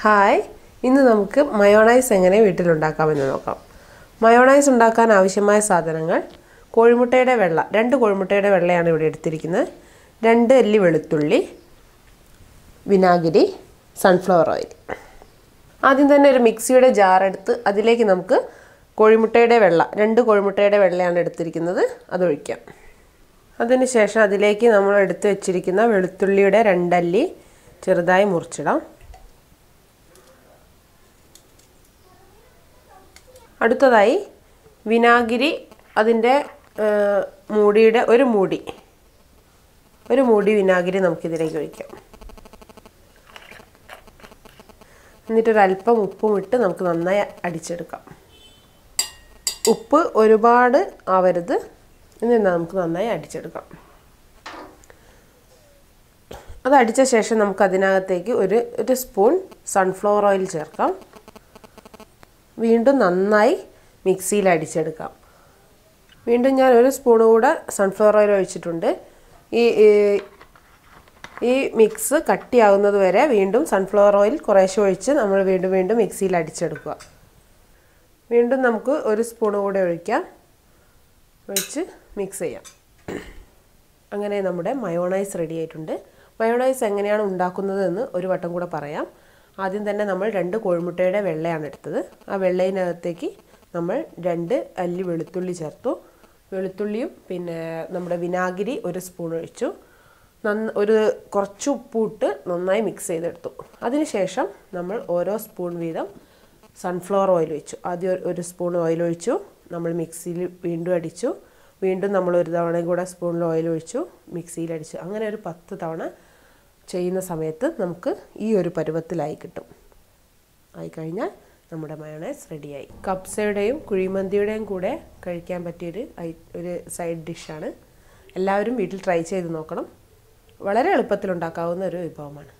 Hi, ഇന്ന് നമുക്ക് mayonnaise എങ്ങനെ വീട്ടിലുണ്ടാക്കാമെന്ന് നോക്കാം. മയോണൈസ് ഉണ്ടാക്കാൻ ആവശ്യമായ സാധനങ്ങൾ: കോഴിമുട്ടയുടെ വെള്ള, 2 കോഴിമുട്ടയുടെ വെള്ളയാണ് ഇവിടെ എടുത്തിരിക്കുന്നത്, 2 അല്ലി വെളുത്തുള്ളി, വിനാഗിരി, സൺഫ്ലവർ ഓയിൽ. ആദ്യം തന്നെ ഒരു മിക്സിയുടെ ജാർ എടുത്ത് അതിലേക്ക് നമുക്ക് കോഴിമുട്ടയുടെ വെള്ള, 2 കോഴിമുട്ടയുടെ വെള്ളയാണ് എടുത്തിരിക്കുന്നത്, അതൊഴിക്കാം. അതിനുശേഷം അതിലേക്ക് നമ്മൾ എടുത്തു വെച്ചിരിക്കുന്ന വെളുത്തുള്ളിയുടെ 2 അല്ലി ചെറുതായി മുറിച്ചിടാം. അടുത്തതായി വിനാഗിരി, അതിൻ്റെ മൂടിയുടെ ഒരു മൂടി വിനാഗിരി നമുക്കിതിലേക്ക് ഒഴിക്കാം. എന്നിട്ടൊരല്പം ഉപ്പും ഇട്ട് നമുക്ക് നന്നായി അടിച്ചെടുക്കാം. ഉപ്പ് ഒരുപാട് ആവരുത്, എന്നിട്ട് നമുക്ക് നന്നായി അടിച്ചെടുക്കാം. അത് അടിച്ച ശേഷം നമുക്ക് അതിനകത്തേക്ക് ഒരു സ്പൂൺ സൺഫ്ലവർ ഓയിൽ ചേർക്കാം. വീണ്ടും നന്നായി മിക്സിയിൽ അടിച്ചെടുക്കാം. വീണ്ടും ഞാൻ ഒരു സ്പൂൺ കൂടെ സൺഫ്ലവർ ഓയിൽ ഒഴിച്ചിട്ടുണ്ട്. ഈ മിക്സ് കട്ടിയാവുന്നത് വരെ വീണ്ടും സൺഫ്ലവർ ഓയിൽ കുറേശ്ശെ ഒഴിച്ച് നമ്മൾ വീണ്ടും മിക്സിയിൽ അടിച്ചെടുക്കുക. വീണ്ടും നമുക്ക് ഒരു സ്പൂൺ കൂടെ ഒഴിച്ച് മിക്സ് ചെയ്യാം. അങ്ങനെ നമ്മുടെ മയോണൈസ് റെഡി ആയിട്ടുണ്ട്. മയോണൈസ് എങ്ങനെയാണ് ഉണ്ടാക്കുന്നതെന്ന് ഒരു വട്ടം കൂടെ പറയാം. ആദ്യം തന്നെ നമ്മൾ 2 കോഴിമുട്ടയുടെ വെള്ളയാണ് എടുത്തത്. ആ വെള്ളയിനകത്തേക്ക് നമ്മൾ 2 അല്ലി വെളുത്തുള്ളി ചേർത്തു. വെളുത്തുള്ളിയും പിന്നെ നമ്മുടെ വിനാഗിരി ഒരു സ്പൂൺ ഒഴിച്ചു. കുറച്ച് ഉപ്പിട്ട് നന്നായി മിക്സ് ചെയ്തെടുത്തു. അതിനുശേഷം നമ്മൾ ഓരോ സ്പൂൺ വീതം സൺഫ്ലവർ ഓയിൽ ഒഴിച്ചു. ആദ്യം ഒരു സ്പൂൺ ഓയിൽ ഒഴിച്ചു, നമ്മൾ മിക്സിയിൽ വീണ്ടും അടിച്ചു. വീണ്ടും നമ്മൾ ഒരു തവണ കൂടെ സ്പൂണിൽ ഓയിൽ ഒഴിച്ചു, മിക്സിയിൽ അടിച്ചു. അങ്ങനെ ഒരു 10 തവണ ചെയ്യുന്ന സമയത്ത് നമുക്ക് ഈ ഒരു പരുവത്തിലായി കിട്ടും. ആയിക്കഴിഞ്ഞാൽ നമ്മുടെ മയോണൈസ് റെഡിയായി. കബ്സയുടെയും കുഴിമന്തിയുടെയും കൂടെ കഴിക്കാൻ പറ്റിയൊരു സൈഡ് ഡിഷാണ്. എല്ലാവരും വീട്ടിൽ ട്രൈ ചെയ്ത് നോക്കണം. വളരെ എളുപ്പത്തിൽ ഉണ്ടാക്കാവുന്ന ഒരു വിഭവമാണ്.